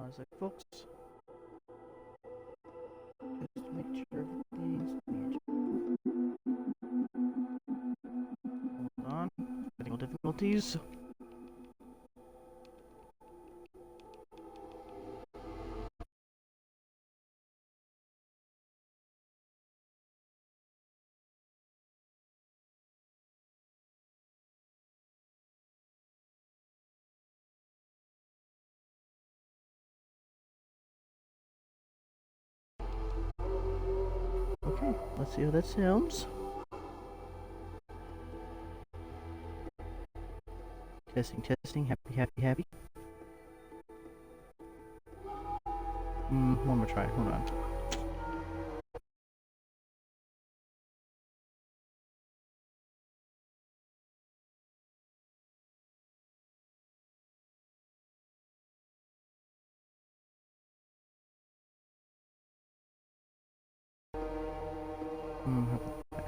a sec, folks. Just to make sure everything's hold on. Technical difficulties. Okay, let's see how that sounds. Testing, testing, happy, happy, happy. One more try, hold on.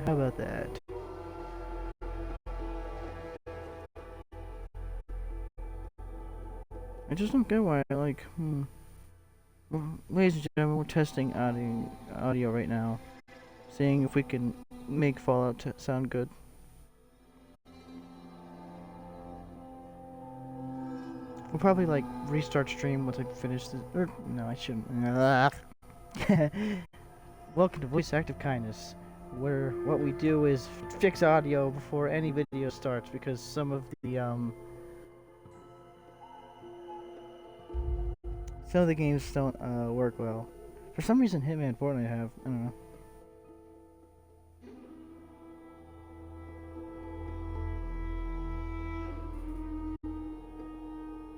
How about that? I just don't get why, like, Well, ladies and gentlemen, we're testing audio right now, seeing if we can make Fallout sound good. We'll probably like restart stream once I finish this. Or no, I shouldn't. Welcome to Voice Active Kindness, where what we do is fix audio before any video starts because some of the games don't work well. For some reason, Hitman and Fortnite have. I don't know.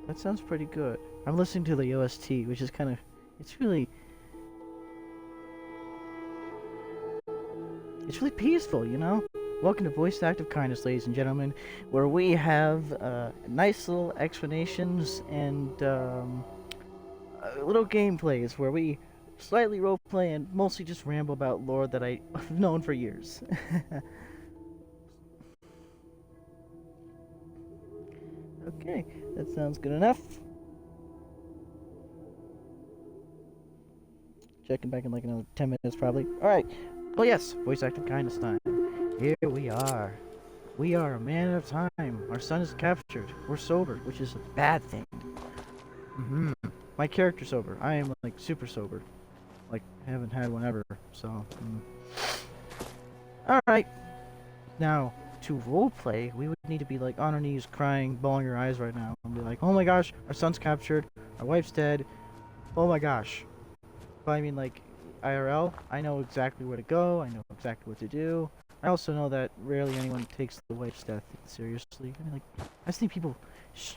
That sounds pretty good. I'm listening to the OST, which is kind of. It's really peaceful, you know? Welcome to Voice Active Kindness, ladies and gentlemen, where we have nice little explanations and little gameplays where we slightly roleplay and mostly just ramble about lore that I've known for years. Okay, that sounds good enough. Checking back in like another 10 minutes probably. Alright. Well, yes, Voice Active Kindness time. Here we are. We are a man at a time. Our son is captured. We're sober, which is a bad thing. My character's sober. I am like super sober. Like, haven't had one ever, so. Alright. Now, to roleplay, we would need to be like on our knees crying, bawling our eyes right now. And be like, oh my gosh, our son's captured. Our wife's dead. Oh my gosh. But I mean, like, IRL, I know exactly where to go. I know exactly what to do. I also know that rarely anyone takes the wife's death seriously. I mean, like, I've seen people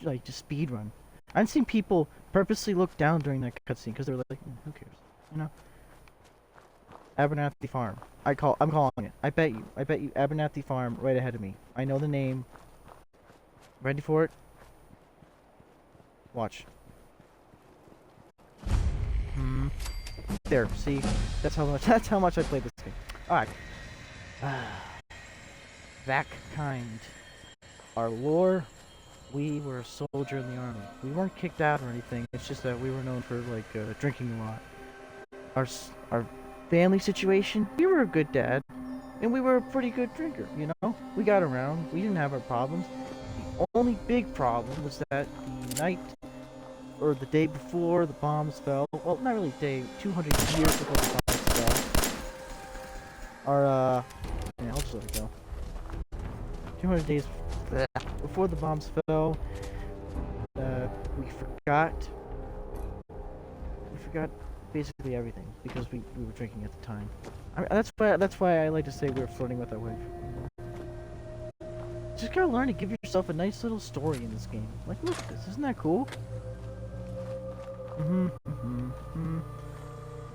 like just speed run. I've seen people purposely look down during that cutscene because they're like, who cares, you know? Abernathy Farm. I'm calling it. I bet you Abernathy Farm right ahead of me. I know the name. Ready for it? Watch. There, see? That's how much I played this game. Alright. That kind. Our lore, we were a soldier in the army. We weren't kicked out or anything. It's just that we were known for like drinking a lot. Our family situation, we were a good dad, and we were a pretty good drinker, you know? We got around, we didn't have our problems. The only big problem was that the night, or the day before the bombs fell, well, not really day, 200 years before the bombs fell, yeah, I'll just let it go. 200 days before the bombs fell, we forgot basically everything because we were drinking at the time. That's why I like to say we were flirting with our wife. Just gotta learn to give yourself a nice little story in this game. Like, look at this, isn't that cool?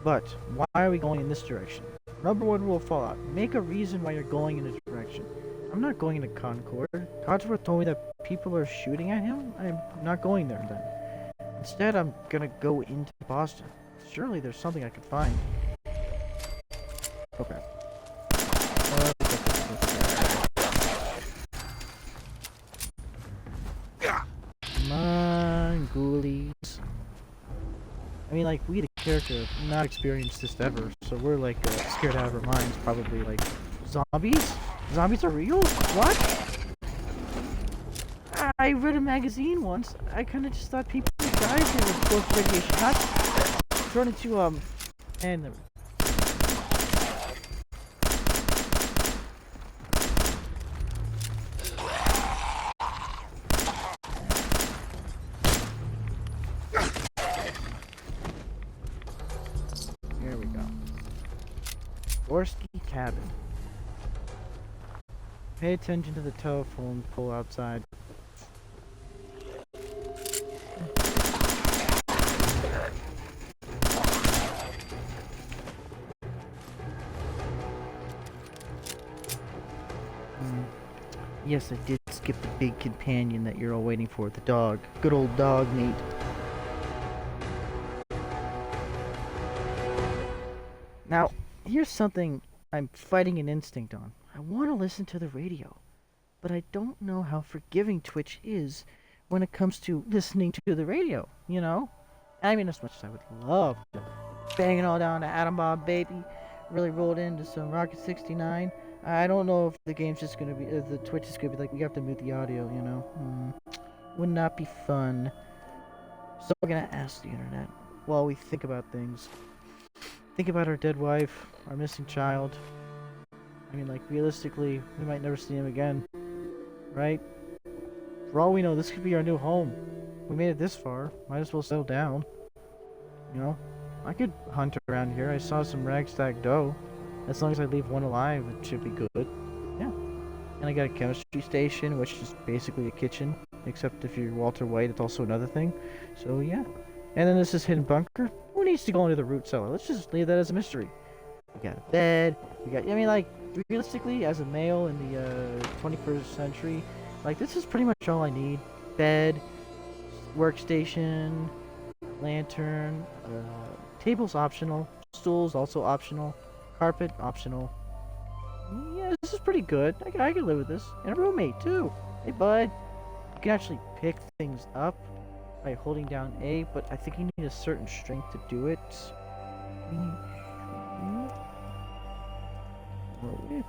But why are we going in this direction? Number one rule of Fallout: make a reason why you're going in a direction. I'm not going into Concord. Codsworth told me that people are shooting at him. I'm not going there then. Instead, I'm gonna go into Boston. Surely there's something I could find. Okay. Come on, ghoulies. I mean, like, we the character have not experienced this ever, so we're like scared out of our minds. Probably like zombies. Zombies are real? What? I read a magazine once. I kind of just thought people died they were exposed to radiation. Not thrown into and here we go. Gorski cabin. Pay attention to the telephone pole outside. Yes, I did skip the big companion that you're all waiting for, the dog. Good old dog, Nate. Now, here's something I'm fighting an instinct on. I want to listen to the radio, but I don't know how forgiving Twitch is when it comes to listening to the radio, you know? I mean, as much as I would love to bang it all down to Atom Bomb Baby, really rolled into some Rocket 69, I don't know if the game's just gonna be, the Twitch is gonna be like, we have to mute the audio, you know? Would not be fun. So we're gonna ask the internet while we think about things. Think about our dead wife, our missing child. I mean, like, realistically, we might never see him again, right? For all we know, this could be our new home. We made it this far, might as well settle down. You know? I could hunt around here. I saw some ragtag dough. As long as I leave one alive, it should be good. Yeah. And I got a chemistry station, which is basically a kitchen. Except if you're Walter White, it's also another thing. So, yeah. And then this is hidden bunker. Who needs to go into the root cellar? Let's just leave that as a mystery. We got a bed. We got... I mean, like, realistically, as a male in the 21st century, like, this is pretty much all I need. Bed, workstation, lantern, table's optional, stools also optional, carpet optional. Yeah, this is pretty good. I can live with this. And a roommate, too. Hey, bud. You can actually pick things up by holding down A, but I think you need a certain strength to do it. With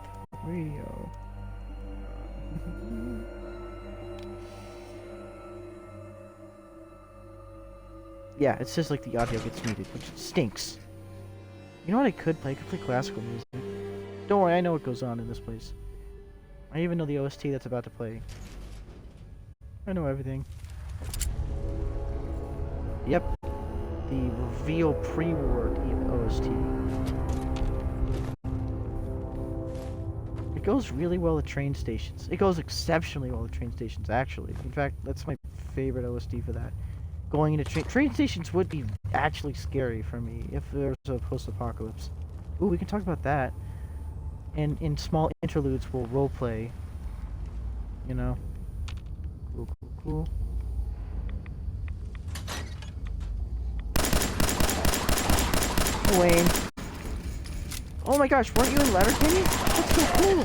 radio. Yeah, it says like the audio gets muted, which stinks. You know what I could play? I could play classical music. Don't worry, I know what goes on in this place. I even know the OST that's about to play. I know everything. Yep. The reveal pre-war OST. It goes really well at train stations. It goes exceptionally well at train stations, actually. In fact, that's my favorite OST for that. Going into train stations would be actually scary for me if there was a post-apocalypse. Ooh, we can talk about that. And in small interludes, we'll roleplay. You know? Cool, cool, cool. Wayne. Oh my gosh, weren't you in Letterkenny? That's so cool!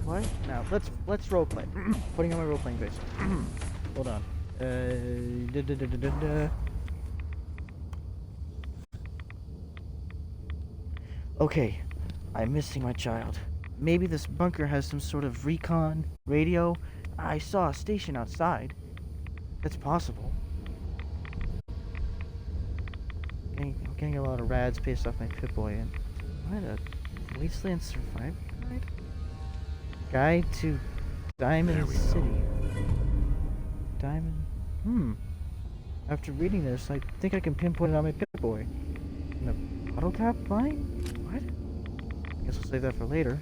What? Now, let's roleplay. Putting on my role-playing face. Hold on. Okay, I'm missing my child. Maybe this bunker has some sort of recon radio. I saw a station outside. That's possible. I'm getting a lot of rads based off my Pip-Boy and what a wasteland survivor guide? Guide to Diamond City. Diamond. After reading this, I think I can pinpoint it on my Pip-Boy. In a bottle cap line? What? Guess we'll save that for later.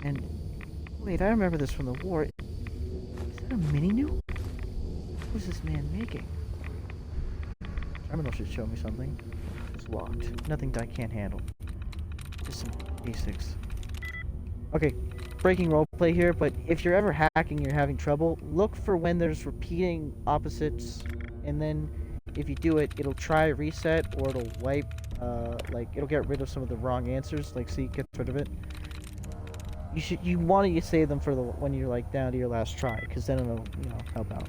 And wait, I remember this from the war. Is that a mini-nuke? What is this man making? Terminal should show me something. It's locked. Nothing I can't handle. Just some basics. Okay, breaking roleplay here, but if you're ever hacking and you're having trouble, look for when there's repeating opposites, and then if you do it, it'll try reset, or it'll wipe, like, it'll get rid of some of the wrong answers, like, see, it gets rid of it. You want to save them for the when you're like down to your last try, because then it'll help out.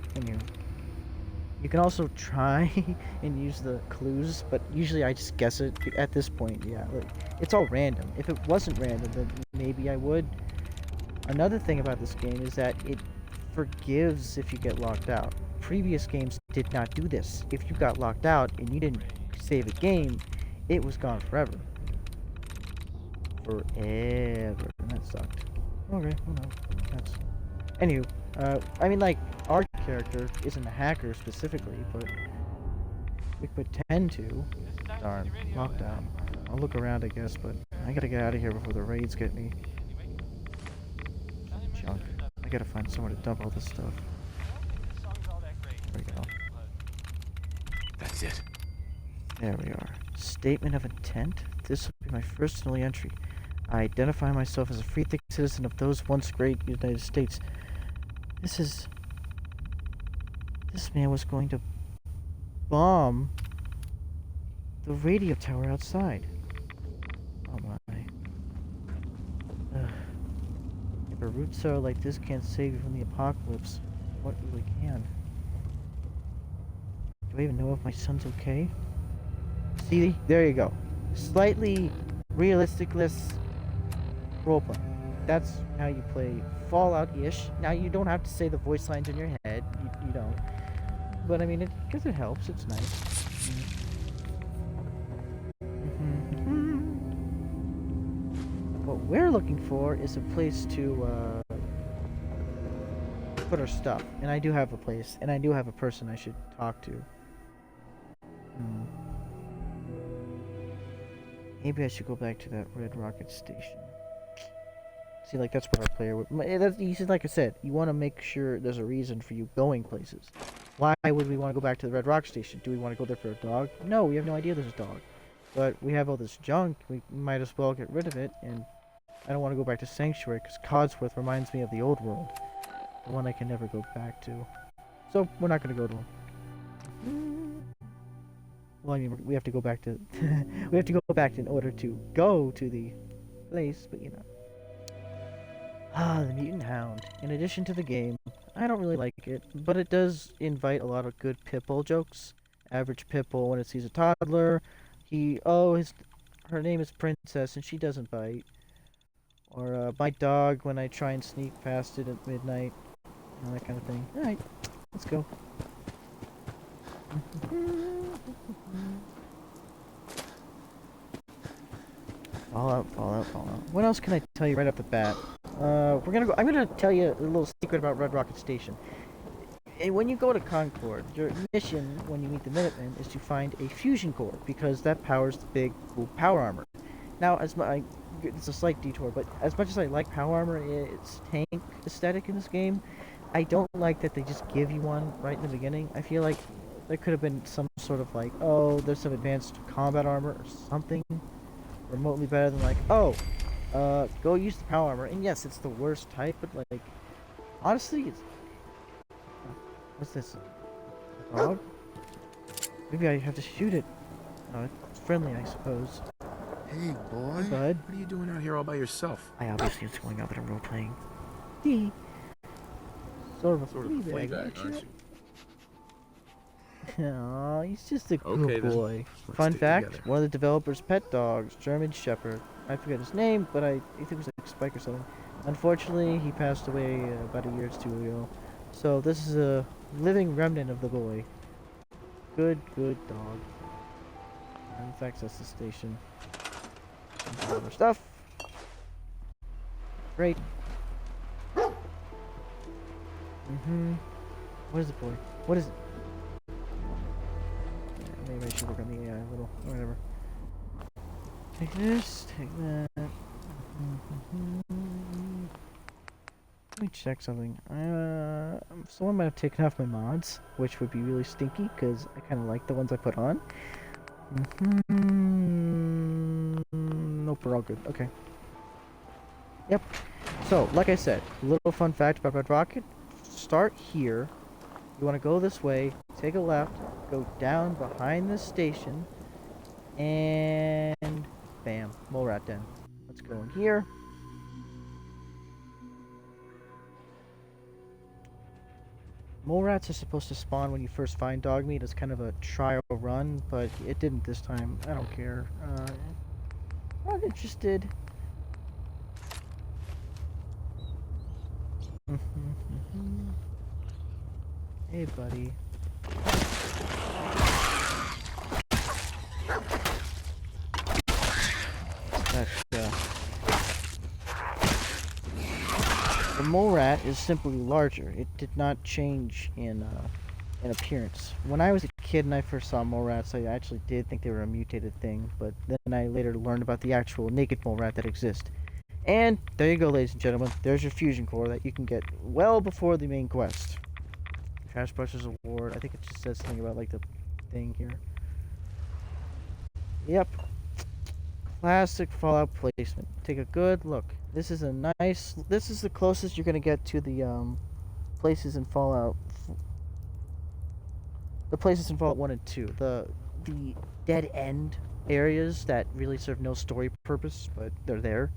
You can also try and use the clues, but usually I just guess it at this point. Yeah, like, it's all random. If it wasn't random, then maybe I would. Another thing about this game is that it forgives if you get locked out. Previous games did not do this. If you got locked out and you didn't save a game, it was gone forever. Forever. And that sucked. Okay, well, no. That's... Anywho, I mean, like, our character isn't a hacker specifically, but we could pretend to. Darn, lockdown. I'll look around, I guess, but I gotta get out of here before the raids get me. Junk. I gotta find somewhere to dump all this stuff. There we go. That's it. There we are. Statement of intent? This will be my first and only entry. I identify myself as a free-thinking citizen of those once great United States. This man was going to bomb the radio tower outside. Oh my. Ugh. If a root cellar like this can't save you from the apocalypse, what really can? Do I even know if my son's okay? See, there you go. Slightly realistic-less roleplay. That's how you play Fallout-ish. Now, you don't have to say the voice lines in your head. You don't. But, I mean, because it helps. It's nice. What we're looking for is a place to put our stuff. And I do have a place. And I do have a person I should talk to. Maybe I should go back to that Red Rocket Station. See, like, that's what our player would... Like I said, you want to make sure there's a reason for you going places. Why would we want to go back to the Red Rock Station? Do we want to go there for a dog? No, we have no idea there's a dog. But we have all this junk, we might as well get rid of it, and I don't want to go back to Sanctuary, because Codsworth reminds me of the old world. The one I can never go back to. So, we're not going to go to him. Well, I mean, we have to go back to... we have to go back in order to go to the place, but you know. Ah, the Mutant Hound. In addition to the game, I don't really like it, but it does invite a lot of good Pitbull jokes. Average Pitbull, when it sees a toddler, her name is Princess and she doesn't bite. Or, my dog when I try and sneak past it at midnight. You know, that kind of thing. Alright, let's go. Fallout. What else can I tell you right off the bat? I'm gonna tell you a little secret about Red Rocket Station. And when you go to Concord, your mission when you meet the Minutemen is to find a fusion core, because that powers the big cool power armor. Now, it's a slight detour, but as much as I like power armor, it's tank aesthetic in this game. I don't like that they just give you one right in the beginning. I feel like there could have been some sort of like, oh, there's some advanced combat armor or something remotely better than like, oh, go use the power armor. And yes, it's the worst type, but like, honestly, it's... What's this? A dog? Maybe I have to shoot it. Oh, it's friendly, I suppose. Hey, boy. Hey, bud. What are you doing out here all by yourself? I obviously was going out with a role-playing. Sort of a flea bag, aren't you? Aw, he's just a good Okay, boy. Let's Fun stick fact, together. one of the developers' pet dogs, German Shepherd. I forget his name, but I think it was like Spike or something. Unfortunately, he passed away about a year or two ago. So this is a living remnant of the boy. Good dog. And let's access the station. And some other stuff. Great. What is it, boy? What is it? Yeah, maybe I should work on the AI a little. Whatever. Take this, take that. Let me check something. Someone might have taken off my mods, which would be really stinky, because I kind of like the ones I put on. Nope, we're all good. Okay. Yep. So, like I said, a little fun fact about Red Rocket. Start here. You want to go this way, take a left, go down behind the station, and bam, mole rat den. Let's go in here. Mole rats are supposed to spawn when you first find dog meat as kind of a trial run, but it didn't this time. I don't care. Not interested. Hey, buddy. The mole rat is simply larger. It did not change in appearance. When I was a kid and I first saw mole rats, I actually did think they were a mutated thing, but then I later learned about the actual naked mole rat that exists. And there you go, ladies and gentlemen. There's your fusion core that you can get well before the main quest. Trash Brushers Award. I think it just says something about like the thing here. Yep. Classic Fallout placement. Take a good look. This is a nice. This is the closest you're gonna get to the places in Fallout. The places in Fallout 1 and 2. The dead end areas that really serve no story purpose, but they're there.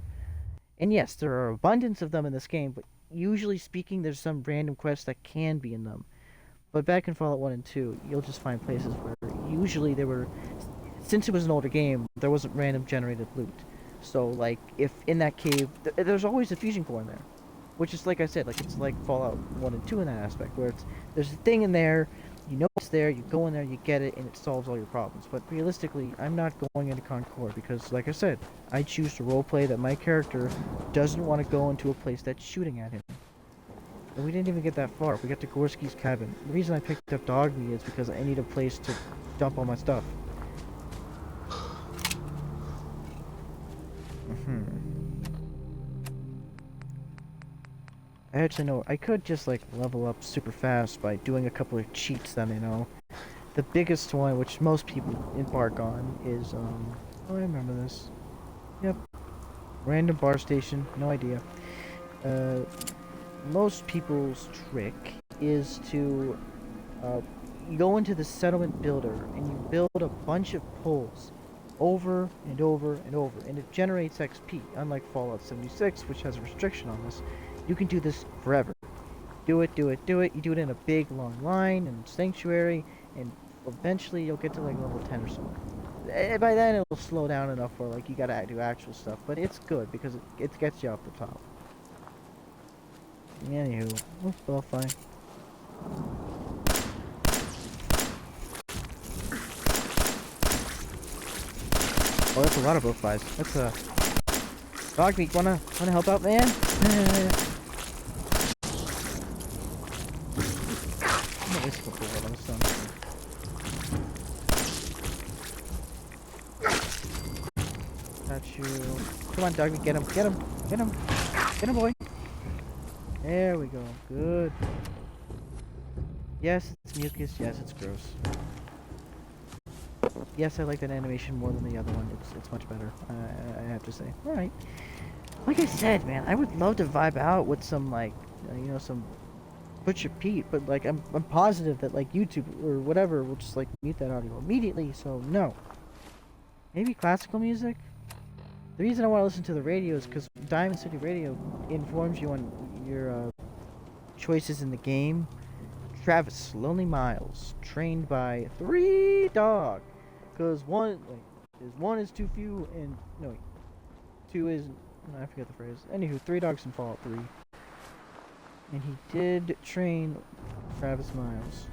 And yes, there are abundance of them in this game, but usually speaking, there's some random quests that can be in them. But back in Fallout 1 and 2, you'll just find places where usually there were, since it was an older game, there wasn't random generated loot. So, like, if in that cave, there's always a fusion core in there. Which is, like I said, like it's like Fallout 1 and 2 in that aspect, where there's a thing in there, you know it's there, you go in there, you get it, and it solves all your problems. But realistically, I'm not going into Concord because, like I said, I choose to roleplay that my character doesn't want to go into a place that's shooting at him. And we didn't even get that far. We got to Gorski's cabin. The reason I picked up dog meat is because I need a place to dump all my stuff. I actually know I could just like level up super fast by doing a couple of cheats that I know. The biggest one, which most people embark on, is oh, I remember this. Yep. Random bar station, no idea. Most people's trick is to go into the settlement builder and you build a bunch of poles over and over and over, and it generates XP, unlike Fallout 76, which has a restriction on this. You can do this forever. Do it, do it, do it. You do it in a big, long line in Sanctuary, and eventually you'll get to like level 10 or so. By then it'll slow down enough where like you gotta do actual stuff, but it's good because it gets you off the top. Anywho, well, fine. Oh, that's a lot of bowflies. That's a dog meat. Wanna help out, man? Got you. Come on, dog meat. Get him. Get him. Get him. Get him, boy. There we go. Good. Yes, it's mucus. Yes, it's gross. Yes, I like that animation more than the other one. It's much better. I have to say. All right. Like I said, man, I would love to vibe out with some like, you know, some Butcher Pete, but like I'm positive that like YouTube or whatever will just like mute that audio immediately. So no. Maybe classical music. The reason I want to listen to the radio is because Diamond City Radio informs you on your choices in the game. Travis, Lonely Miles, trained by 3 dogs. Because one is too few, and no, wait, 2 is, I forget the phrase. Anywho, 3 dogs in Fallout 3. And he did train Travis Miles.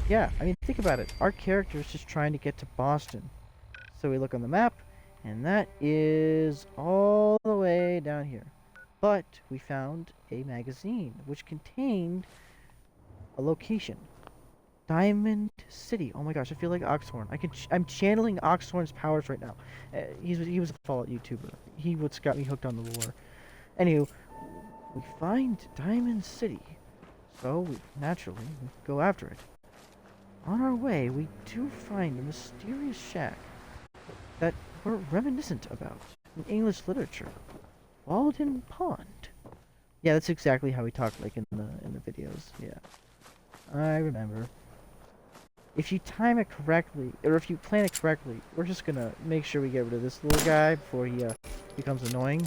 Yeah, I mean, think about it. Our character is just trying to get to Boston. So we look on the map, and that is all the way down here. But we found a magazine which contained a location. Diamond City. Oh my gosh, I feel like Oxhorn. I'm channeling Oxhorn's powers right now. He was a Fallout YouTuber. He what's got me hooked on the lore. Anywho, we find Diamond City. So we go after it. On our way, we do find a mysterious shack that we're reminiscent about in English literature. Walden Pond. Yeah, that's exactly how we talk like in the videos. Yeah. I remember. If you time it correctly, or if you plan it correctly, we're just gonna make sure we get rid of this little guy before he becomes annoying.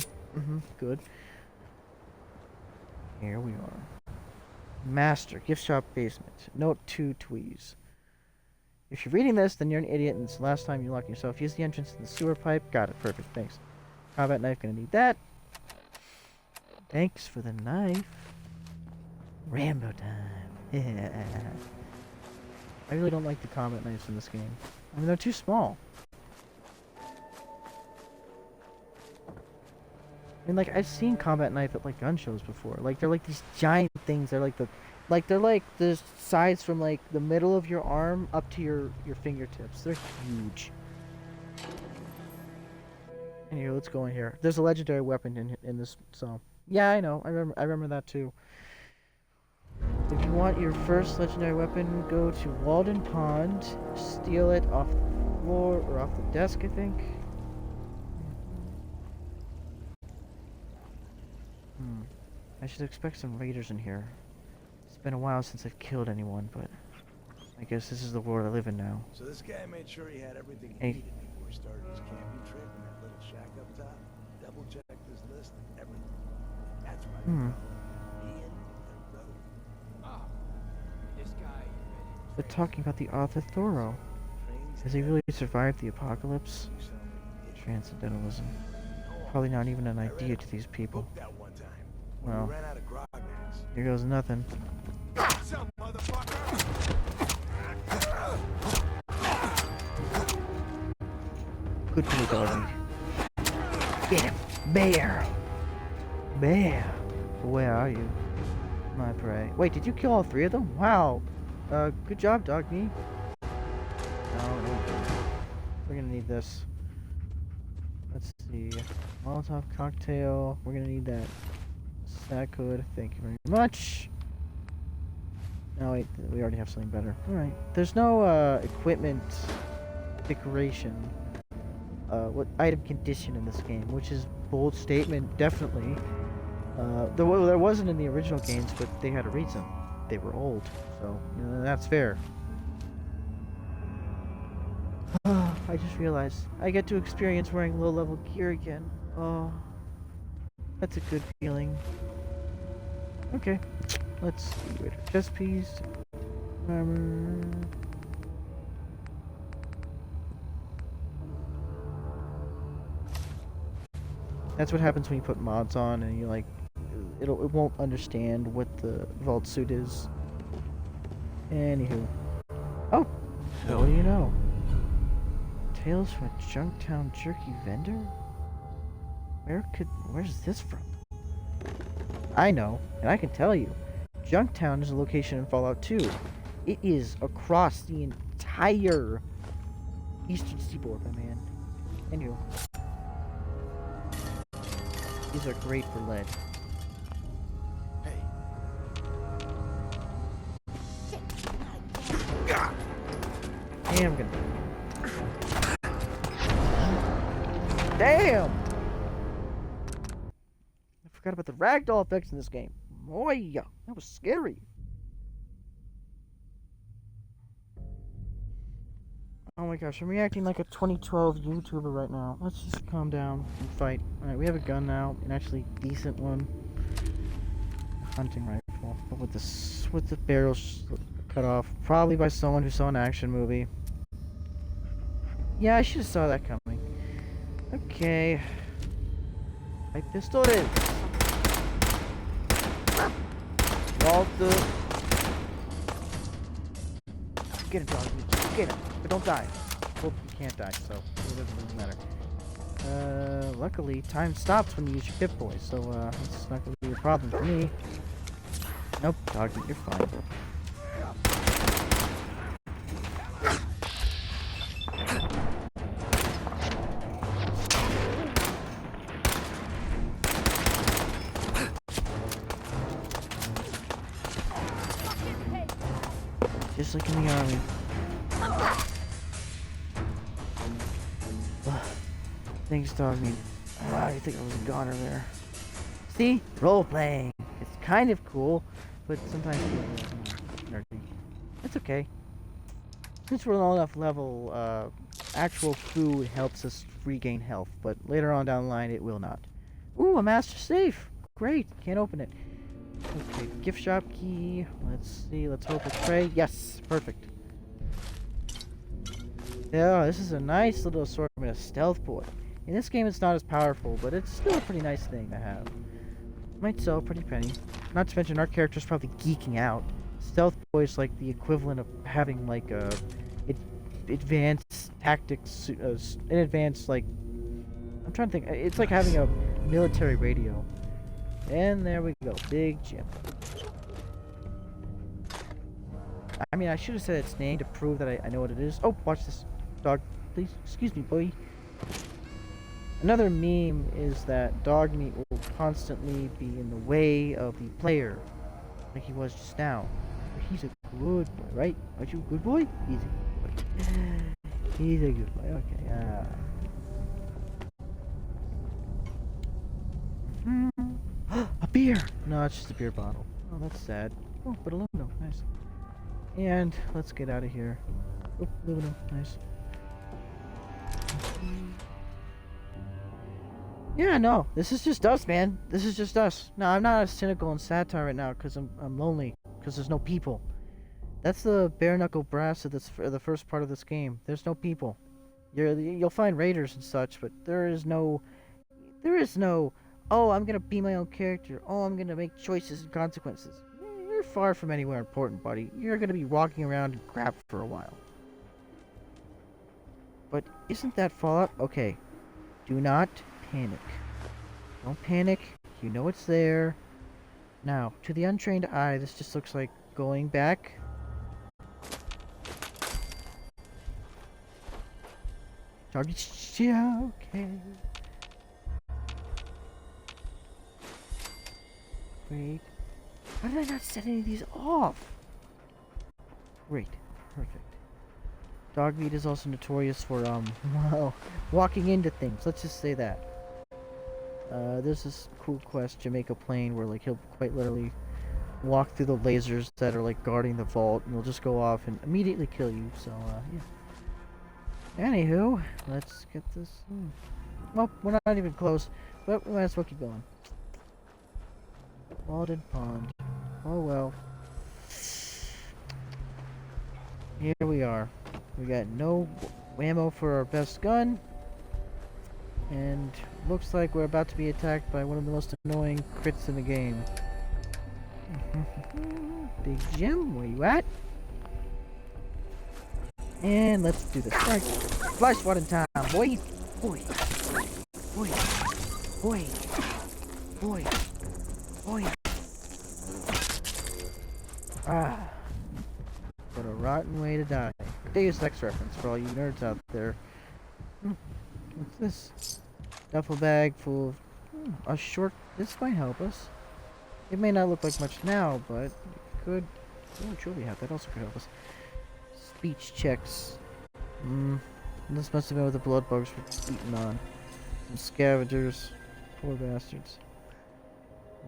Good. Here we are. Master, gift shop basement. Note 2 tweeze. If you're reading this, then you're an idiot and it's the last time you lock yourself. Use the entrance to the sewer pipe. Got it. Perfect. Thanks. Combat knife. Gonna need that. Thanks for the knife. Rambo time. Yeah. I really don't like the combat knives in this game. I mean, they're too small. I mean, like, I've seen combat knife at, like, gun shows before. Like, they're, like, these giant things. They're, like, they're, like, the size from, like, the middle of your arm up to your fingertips. They're huge. Anyway, let's go in here. There's a legendary weapon in this, so... Yeah, I know. I remember that, too. If you want your first legendary weapon, go to Walden Pond, steal it off the floor, or off the desk, I think. I should expect some raiders in here. It's been a while since I've killed anyone, but I guess this is the world I live in now. So this guy made sure he had everything he Hey. needed before he started his camping trip in that little shack up top. Double checked his list and everything. That's why we followed Ian and brother. Oh, this guy. They're talking about the author Thoreau. Has he really survived the apocalypse? Transcendentalism. Probably not even an idea to these people. Booked that one time. When Well, we ran out of grog mags. here goes nothing. Some motherfucker! Good boy, doggy. Get him! Bear! Bear! Where are you? My prey. Wait, did you kill all 3 of them? Wow! Good job, Doggy. No. We're gonna need this. Let's see. Molotov cocktail. We're gonna need that. Snack hood. Thank you very much. No, wait. We already have something better. Alright. There's no, equipment decoration. What item condition in this game, which is bold statement, definitely. There wasn't in the original games, but they had a reason. They were old, so that's fair. I just realized I get to experience wearing low-level gear again. Oh, that's a good feeling. Okay, let's see. Chest piece, armor. That's what happens when you put mods on and you like, it won't understand what the vault suit is. Anywho. Oh! What do you know? Tales from a Junktown jerky vendor? Where's this from? I know, and I can tell you. Junktown is a location in Fallout 2. It is across the entire eastern seaboard, my man. Anywho. These are great for lead. Hey. Damn, I'm gonna... Damn! I forgot about the ragdoll effects in this game. Boy, that was scary. Oh my gosh, I'm reacting like a 2012 YouTuber right now. Let's just calm down and fight. Alright, we have a gun now, an actually decent one. A hunting rifle, but with the barrels cut off, probably by someone who saw an action movie. Yeah, I should have saw that coming. Okay. My pistol it is. Walter. Get him, dog. Get him. But don't die. Well, you can't die, so it doesn't matter. Luckily, time stops when you use your Pip-Boy, so, it's not gonna be a problem for me. Nope, doggy, you're fine. Just like in the army. Thanks, doggy. Wow, you think I was a goner there. See? Role-playing. It's kind of cool, but sometimes it's nerdy. It's okay. Since we're low enough level, actual food helps us regain health, but later on down the line it will not. Ooh, a master safe! Great, can't open it. Okay, gift shop key. Let's see. Let's hope it's Trey. Yes, perfect. Yeah, this is a nice little assortment of Stealth Boy. In this game, it's not as powerful, but it's still a pretty nice thing to have. Might sell a pretty penny. Not to mention, our character's probably geeking out. Stealth Boy is like the equivalent of having like a advanced tactics, an advanced like. I'm trying to think. It's like having a military radio. And there we go, big gym. I mean, I should have said its name to prove that I know what it is. Oh, watch this. Dog, please. Excuse me, boy. Another meme is that dog meat will constantly be in the way of the player. Like he was just now. But he's a good boy, right? Aren't you a good boy? He's a good boy. He's a good boy, okay. A beer! No, it's just a beer bottle. Oh, that's sad. Oh, but aluminum. Nice. And let's get out of here. Oh, aluminum. Nice. Yeah, no. This is just us, man. This is just us. No, I'm not as cynical and satire right now because I'm lonely. Because there's no people. That's the bare knuckle brass of the first part of this game. There's no people. You'll find raiders and such, but there is no, oh, I'm gonna be my own character. Oh, I'm gonna make choices and consequences. You're far from anywhere important, buddy. You're gonna be walking around in crap for a while. But isn't that Fallout? Okay. Do not panic. Don't panic. You know it's there. Now, to the untrained eye, this just looks like going back. Target. Yeah, okay. Great. How did I not set any of these off? Great. Perfect. Dog meat is also notorious for, well, walking into things. Let's just say that. There's this cool quest, Jamaica Plain, where, like, he'll quite literally walk through the lasers that are, like, guarding the vault, and he'll just go off and immediately kill you, so, yeah. Anywho, let's get this... Well, we're not even close, but we might as well keep going. Walden Pond. Oh well. Here we are. We got no ammo for our best gun. And looks like we're about to be attacked by one of the most annoying crits in the game. Big Jim, where you at? And let's do this. Right. Flash one in time, boy. Boy. Boy. Boy. Boy. Boy. Ah. What a rotten way to die. Deus Ex reference for all you nerds out there. What's this? Duffel bag full of a short. This might help us. It may not look like much now, but it could. Oh, truly have that also could help us. Speech checks. This must have been what the blood bugs were eating on. Some scavengers. Poor bastards.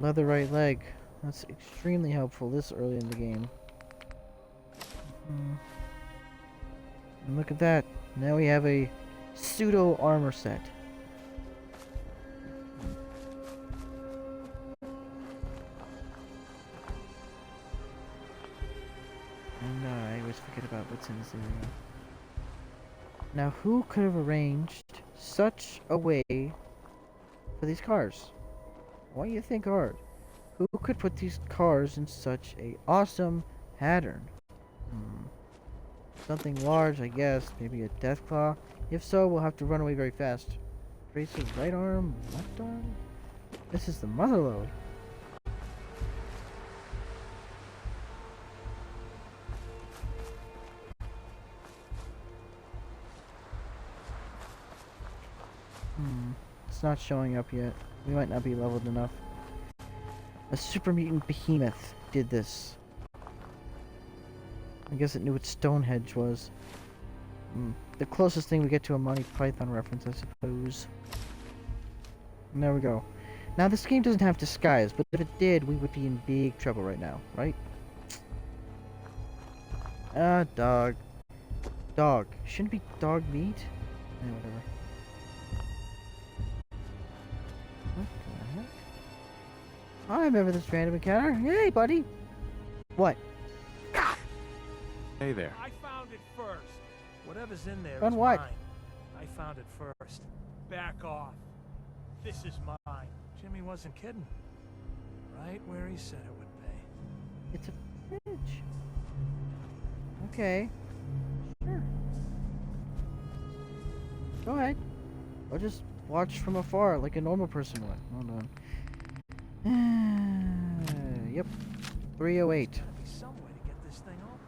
Leather right leg. That's extremely helpful this early in the game. And look at that. Now we have a pseudo armor set. And I always forget about what's in this area. Now, who could have arranged such a way for these cars? Why do you think hard? Who could put these cars in such a awesome pattern? Something large, I guess. Maybe a Deathclaw. If so, we'll have to run away very fast. Tracer's right arm, left arm. This is the motherlode. It's not showing up yet. We might not be leveled enough. A super mutant behemoth did this. I guess it knew what Stonehenge was. The closest thing we get to a Monty Python reference, I suppose. And there we go. Now, this game doesn't have disguise, but if it did, we would be in big trouble right now, right? Dog. Dog. Shouldn't it be dog meat? Yeah, whatever. What the heck? I remember this random encounter. Hey, buddy. What? Hey there. I found it first. Whatever's in there Found is what? mine. I found it first. Back off. This is mine. Jimmy wasn't kidding. Right where he said it would be. It's a fridge. Okay. Sure. Go ahead. I'll just watch from afar like a normal person would. Hold on. Yep. 308. There's gotta be some way to get this thing open.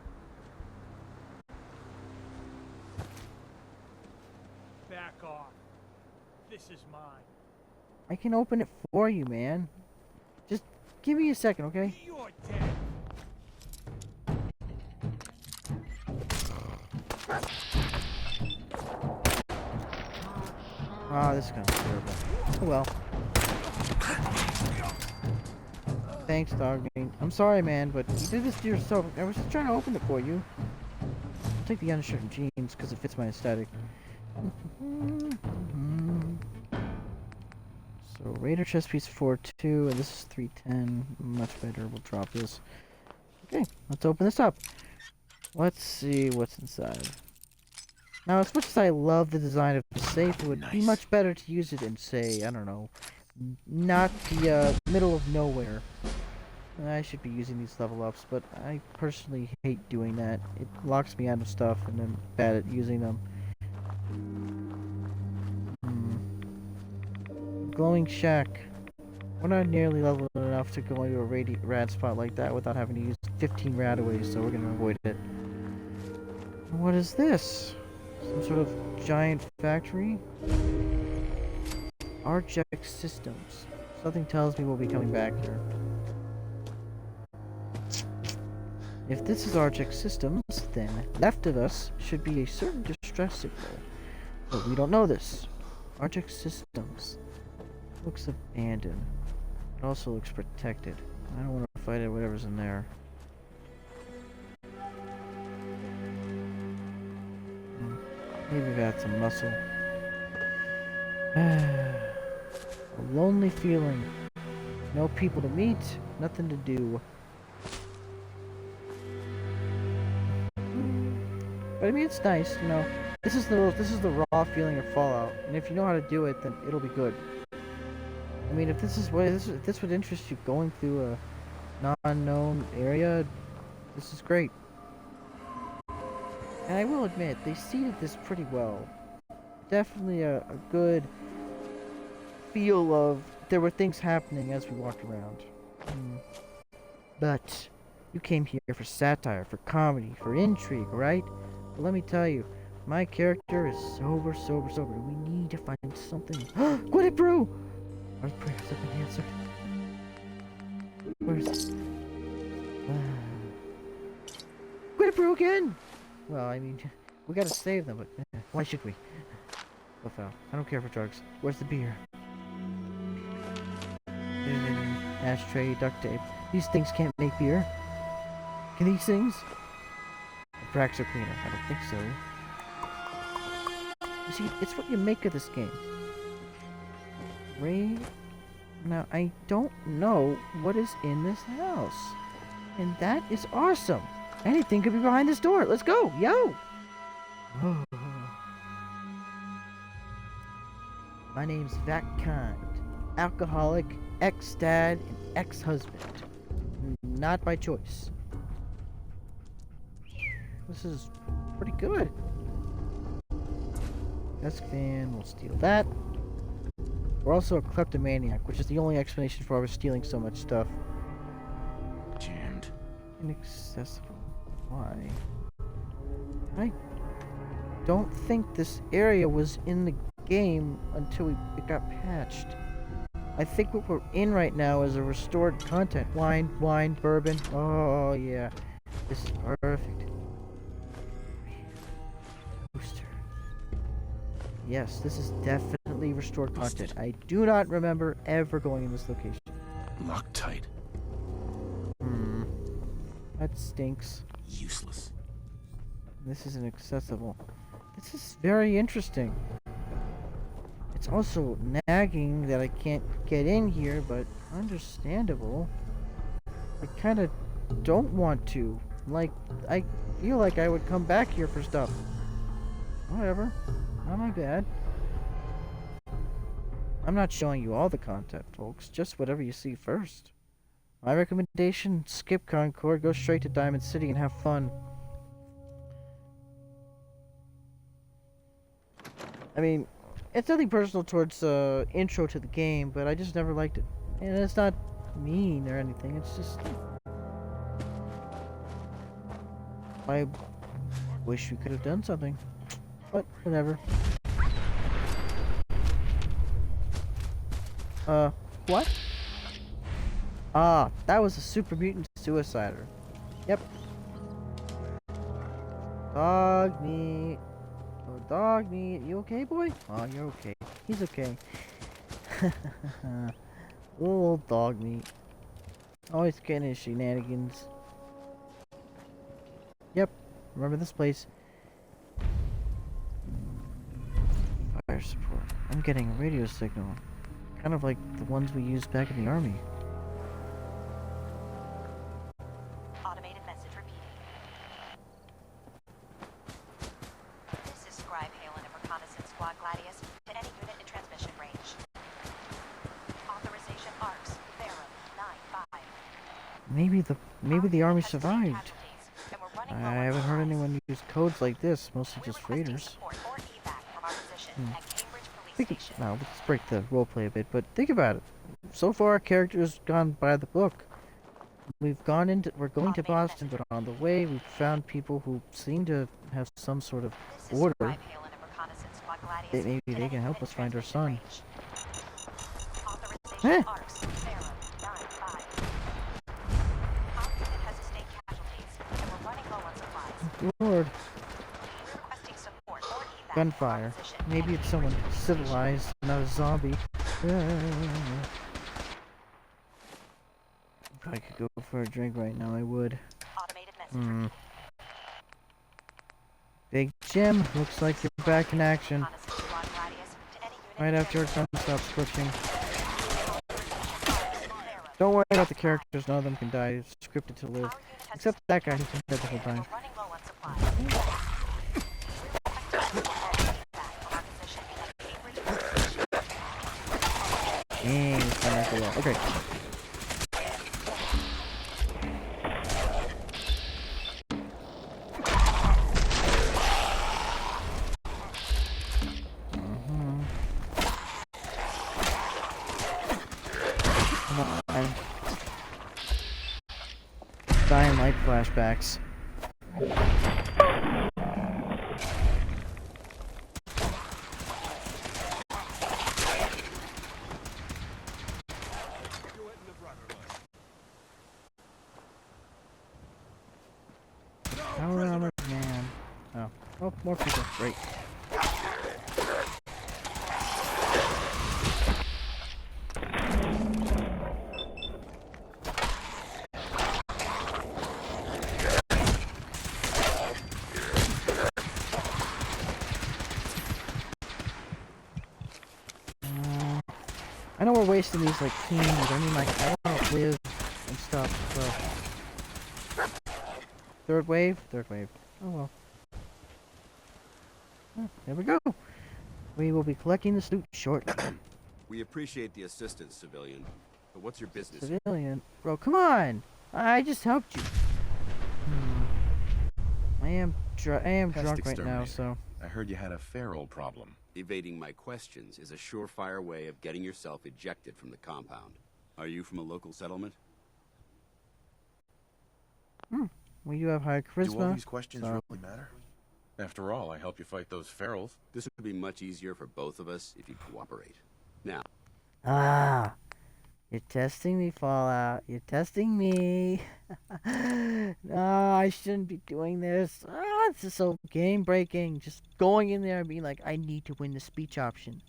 Back off. This is mine. I can open it for you, man. Just give me a second, okay? You're dead. Ah, this is kind of terrible. Oh well. Thanks, dog. I'm sorry, man, but you did this to yourself. I was just trying to open it for you. I'll take the undershirt and jeans because it fits my aesthetic. So, Raider chest piece 4-2, and this is 310. Much better. We'll drop this. Okay, let's open this up. Let's see what's inside. Now, as much as I love the design of the safe, it would be much better to use it in, say, I don't know, not the middle of nowhere. I should be using these level ups, but I personally hate doing that. It locks me out of stuff, and I'm bad at using them. Glowing shack. We're not nearly leveled enough to go into a rad spot like that without having to use 15 radaways, so we're gonna avoid it. What is this? Some sort of giant factory? Archex Systems. Something tells me we'll be coming back here. If this is Archex Systems, then left of us should be a certain distress signal. But we don't know this. Archex Systems. Looks abandoned. It also looks protected. I don't want to fight it, whatever's in there. Maybe that's some muscle. A lonely feeling. No people to meet, nothing to do. But I mean, it's nice, you know. This is the raw feeling of Fallout, and if you know how to do it, then it'll be good. I mean, if this would interest you, going through a non-known area, this is great. And I will admit, they seeded this pretty well. Definitely a good feel of there were things happening as we walked around. But you came here for satire, for comedy, for intrigue, right? But let me tell you, my character is sober. We need to find something. Gwyneth Brew! Our prayers have been answered. Where's... Gwyneth Brew again! Well, I mean, we gotta save them, but why should we? Look out. I don't care for drugs. Where's the beer? Ashtray, duct tape. These things can't make beer. Can these things? A Praxo cleaner. I don't think so. You see, it's what you make of this game. Now, I don't know what is in this house. And that is awesome. Anything could be behind this door. Let's go. Yo! My name's Kind. Alcoholic, ex-dad, and ex-husband. Not by choice. This is pretty good. Desk fan, we'll steal that. We're also a kleptomaniac, which is the only explanation for why we're stealing so much stuff. Jammed. Inaccessible. Why? I don't think this area was in the game until it got patched. I think what we're in right now is a restored content. Wine, bourbon. Oh, yeah. This is perfect. Booster. Yes, this is definitely restored content. I do not remember ever going in this location. Loctite. That stinks. Useless. This is inaccessible. This is very interesting. It's also nagging that I can't get in here, but understandable. I kind of don't want to. Like, I feel like I would come back here for stuff. Whatever. Not my bad. I'm not showing you all the content, folks. Just whatever you see first. My recommendation, skip Concord, go straight to Diamond City and have fun. I mean, it's nothing personal towards intro to the game, but I just never liked it. And it's not mean or anything, it's just... I wish we could have done something. But, whatever. What? Ah, that was a super mutant suicider. Yep. Dog meat. Oh, dog meat. You okay, boy? Oh, you're okay. He's okay. Little dog meat. Always getting his shenanigans. Yep. Remember this place. Fire support. I'm getting a radio signal. Kind of like the ones we used back in the army. Automated message repeating. This is Scribe Halen of Reconnaissance Squad Gladius to any unit in transmission range. Authorization ARCS, Pharaoh 9-5. Maybe the army survived. I haven't heard anyone use codes like this, mostly just raiders. Now let's break the roleplay a bit, but think about it. So far, our character's gone by the book. We're going to Boston, but on the way, we've found people who seem to have some sort of order. Maybe they can help us find our son. Eh? Lord. Gunfire. Maybe it's someone civilized, not a zombie. If I could go for a drink right now, I would. Big Jim, looks like you're back in action. Right after your gun stops twitching. Don't worry about the characters, none of them can die. It's scripted to live. Except that guy who's been dead the whole time. Dang, it's not that well. Okay. Come on. Dying light flashbacks. Power armor, man. Oh, more people. Great. I know we're wasting these like teams, but I mean like I want to live and stuff, so. Third wave? Third wave. Oh well. There we go. We will be collecting this loot shortly. We appreciate the assistance, civilian. But what's your business? Civilian? Bro, come on! I just helped you. I am drunk right now, so. I heard you had a feral problem. Evading my questions is a surefire way of getting yourself ejected from the compound. Are you from a local settlement? Well, you have high charisma. Do all these questions so. really matter? After all, I help you fight those ferals. This would be much easier for both of us if you cooperate. Now. Ah, you're testing me, Fallout. You're testing me. No, I shouldn't be doing this. This is so game breaking. Just going in there and being like, I need to win the speech option.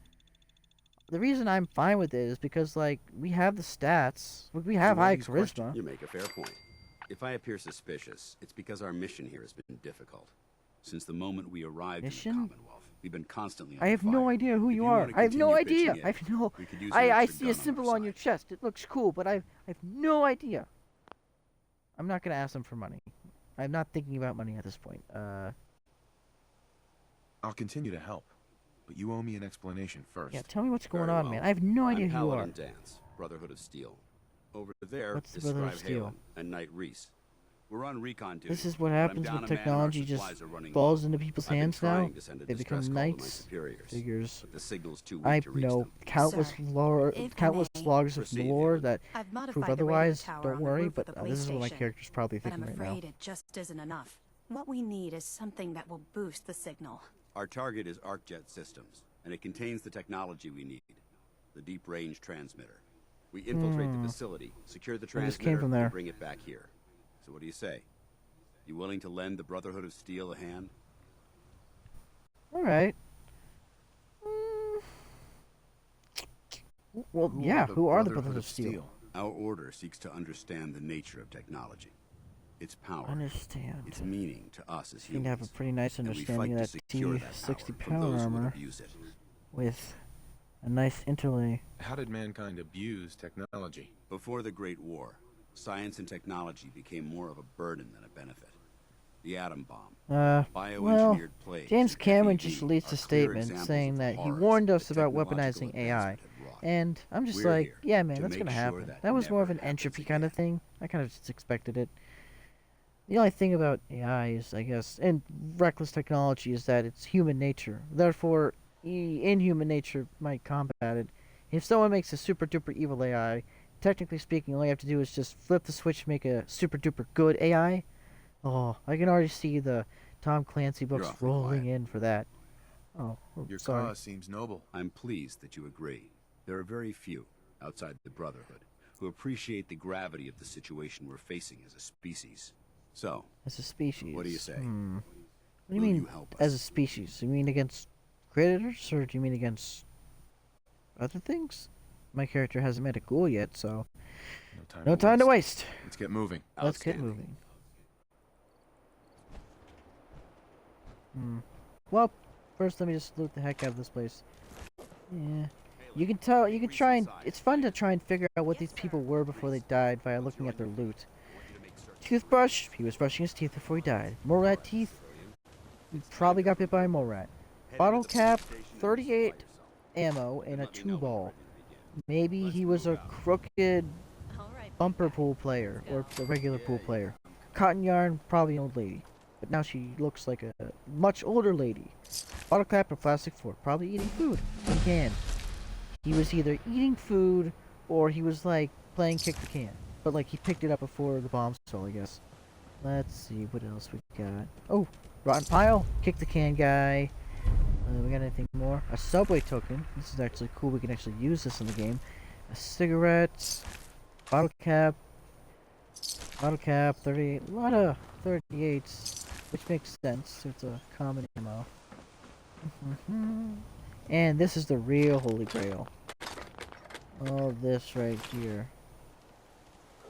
The reason I'm fine with it is because, like, we have the stats. We have high charisma. You make a fair point. If I appear suspicious, it's because our mission here has been difficult. Since the moment we arrived in the Commonwealth, We've been constantly I under have no fire. idea who If you you are. wanna I have no continue idea. bitching I have no. we could use an I extra see a gun on our symbol on your side. chest. It looks cool, but I have no idea. I'm not gonna ask them for money. I'm not thinking about money at this point. I'll continue to help, but you owe me an explanation first. Yeah, tell me what's going Very on, well. man. I have no idea I'm who you are. Paladin Dance, Brotherhood of Steel. Over there What's the is Brotherhood of Scribe Steel? Halen and Knight Reese. We're on recon duty. This is what but I'm happens down when a man and our technology just supplies are running falls low. into people's I've been hands now. trying to send a They distress become call to my knights. superiors, Figures. but the signal's too I weak to reach know them. countless Sir, lore, if I countless may, logs of proceed, lore Halen. that I've modified prove the radio otherwise. tower Don't on the worry, roof but of the this is what my police character's probably But thinking I'm right afraid now. it just isn't enough. What we need is something that will boost the signal. Our target is ArcJet Systems, and it contains the technology we need. The deep-range transmitter. We infiltrate the facility, secure the I just came transmitter, from there. and bring it back here. So what do you say? You willing to lend the Brotherhood of Steel a hand? All right. Well, Who yeah. the Who are the Brotherhood of Steel? Our order seeks to understand the nature of technology, its power, Understand. its meaning to us as You seem to have a humans. pretty nice And we understanding fight of to that secure that power T60 from power those who would armor abuse it. with a nice interlay. How did mankind abuse technology? Before the Great War, science and technology became more of a burden than a benefit. The atom bomb, Well, bioengineered plagues, James and Cameron FEV just released are a clear statement examples saying of the that he horrors warned us that about technological weaponizing AI. advancement had wrought. And I'm just We're like, here yeah, man, to that's make gonna sure happen. that That was more of never an happens entropy kind of again. thing. I kind of just expected it. The only thing about AI is, I guess, and reckless technology is that it's human nature. Therefore, inhuman nature might combat it. If someone makes a super duper evil AI, technically speaking, all you have to do is just flip the switch, make a super duper good AI. Oh, I can already see the Tom Clancy books awfully rolling quiet. in for that. Oh, Your sorry. cause seems noble. I'm pleased that you agree. There are very few, outside the Brotherhood, who appreciate the gravity of the situation we're facing as a species. So, As a species. what do you say? What do you Will mean, you help as a us? species? You mean against predators, or do you mean against other things? My character hasn't met a ghoul yet, so no time to waste. Let's get moving. Let's get Outstanding. moving. Well, first let me just loot the heck out of this place. Yeah. You can tell, you can try and, it's fun to try and figure out what these people were before they died via looking at their loot. Toothbrush, he was brushing his teeth before he died. Mole rat teeth, he probably got bit by a mole rat. Bottle cap, 38 ammo, and a 2-ball. Maybe he was a crooked bumper pool player, or a regular pool player. Cotton yarn, probably an old lady. But now she looks like a much older lady. Bottle cap and plastic fork, probably eating food. Again, he was either eating food, or he was like playing kick the can. But like he picked it up before the bomb fell, I guess. Let's see, what else we got? Oh, rotten pile, kick the can guy. We got anything more? A subway token. This is actually cool. We can actually use this in the game. A cigarette. Bottle cap. Bottle cap. 38. A lot of 38s, which makes sense. It's a common ammo. And this is the real Holy Grail. All this right here.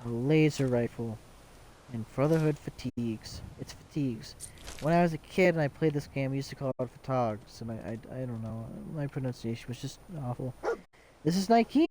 A laser rifle. And Brotherhood fatigues. It's fatigues. When I was a kid and I played this game, I used to call it fatogs, and I don't know. My pronunciation was just awful. This is Nike.